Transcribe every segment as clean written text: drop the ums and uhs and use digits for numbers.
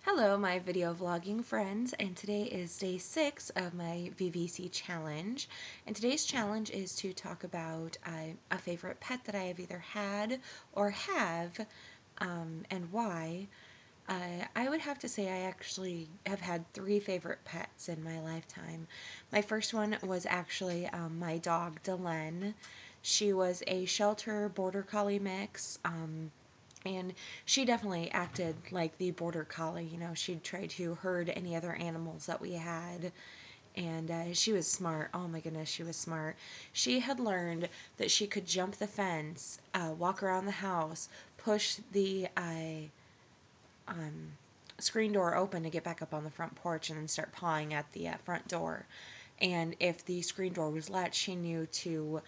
Hello, my video vlogging friends, and today is day 6 of my VVC challenge. And today's challenge is to talk about a favorite pet that I have either had or have, and why. I would have to say I actually have had 3 favorite pets in my lifetime. My first one was actually my dog, Delenn. She was a shelter border collie mix. And she definitely acted like the border collie. You know, she'd try to herd any other animals that we had. And she was smart. Oh my goodness, she was smart. She had learned that she could jump the fence, walk around the house, push the screen door open to get back up on the front porch, and then start pawing at the front door. And if the screen door was latched, she knew to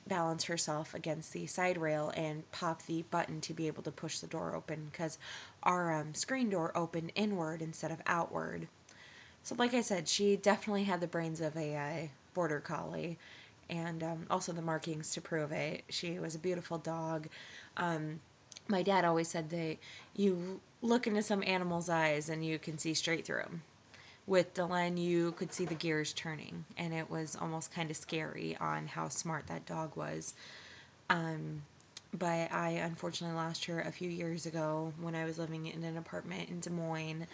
balance herself against the side rail and pop the button to be able to push the door open, because our screen door opened inward instead of outward. So like I said, she definitely had the brains of a border collie, and also the markings to prove it. She was a beautiful dog. My dad always said that you look into some animal's eyes and you can see straight through them. With Delenn, you could see the gears turning, and it was almost kind of scary on how smart that dog was. Um, but I unfortunately lost her a few years ago when I was living in an apartment in Des Moines.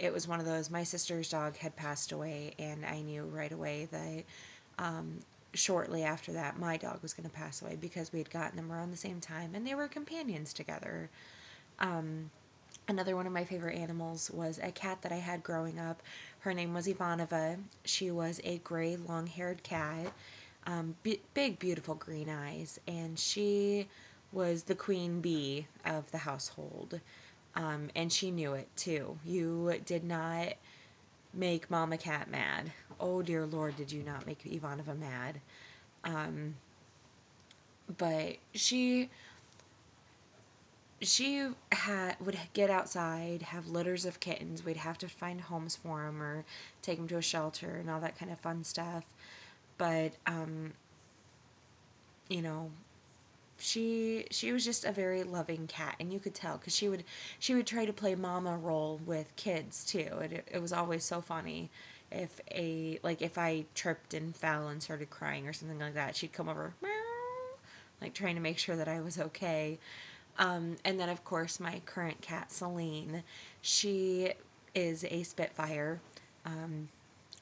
It was one of those, my sister's dog had passed away, and I knew right away that shortly after that my dog was going to pass away, because we had gotten them around the same time and they were companions together. Another one of my favorite animals was a cat that I had growing up. Her name was Ivanova. She was a gray, long-haired cat, big, beautiful green eyes, and she was the queen bee of the household. And she knew it too. You did not make Mama Cat mad. Oh dear Lord, did you not make Ivanova mad? Um, but she would get outside, have litters of kittens. We'd have to find homes for them or take them to a shelter and all that kind of fun stuff. But you know, she was just a very loving cat, and you could tell, because she would try to play mama role with kids too. It was always so funny. If I tripped and fell and started crying or something like that, she'd come over, meow, like trying to make sure that I was okay. And then, of course, my current cat, Celine, she is a Spitfire. Um,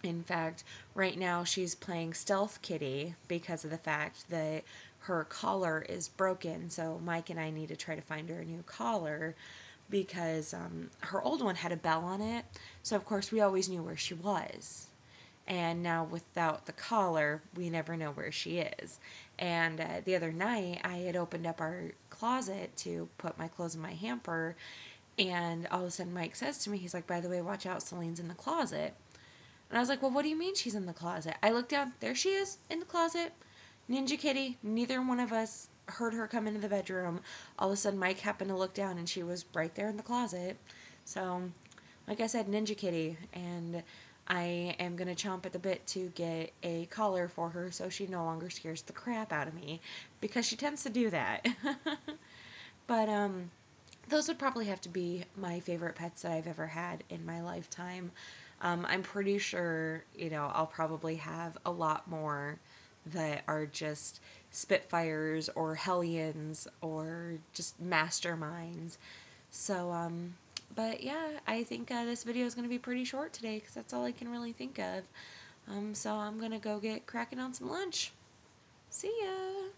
in fact, right now she's playing Stealth Kitty because of the fact that her collar is broken. So Mike and I need to try to find her a new collar, because her old one had a bell on it. So, of course, we always knew where she was. And now without the collar, we never know where she is. And the other night, I had opened up our closet to put my clothes in my hamper, and all of a sudden Mike says to me, he's like, by the way, watch out, Celine's in the closet. And I was like, well, what do you mean she's in the closet? I looked down, there she is, in the closet. Ninja Kitty, neither one of us heard her come into the bedroom. All of a sudden, Mike happened to look down, and she was right there in the closet. So, like I said, Ninja Kitty, and I am going to chomp at the bit to get a collar for her so she no longer scares the crap out of me, because she tends to do that. But, those would probably have to be my favorite pets that I've ever had in my lifetime. I'm pretty sure, I'll probably have a lot more that are just Spitfires or Hellions or just masterminds. So, but yeah, I think this video is going to be pretty short today, because that's all I can really think of. So I'm going to go get cracking on some lunch. See ya!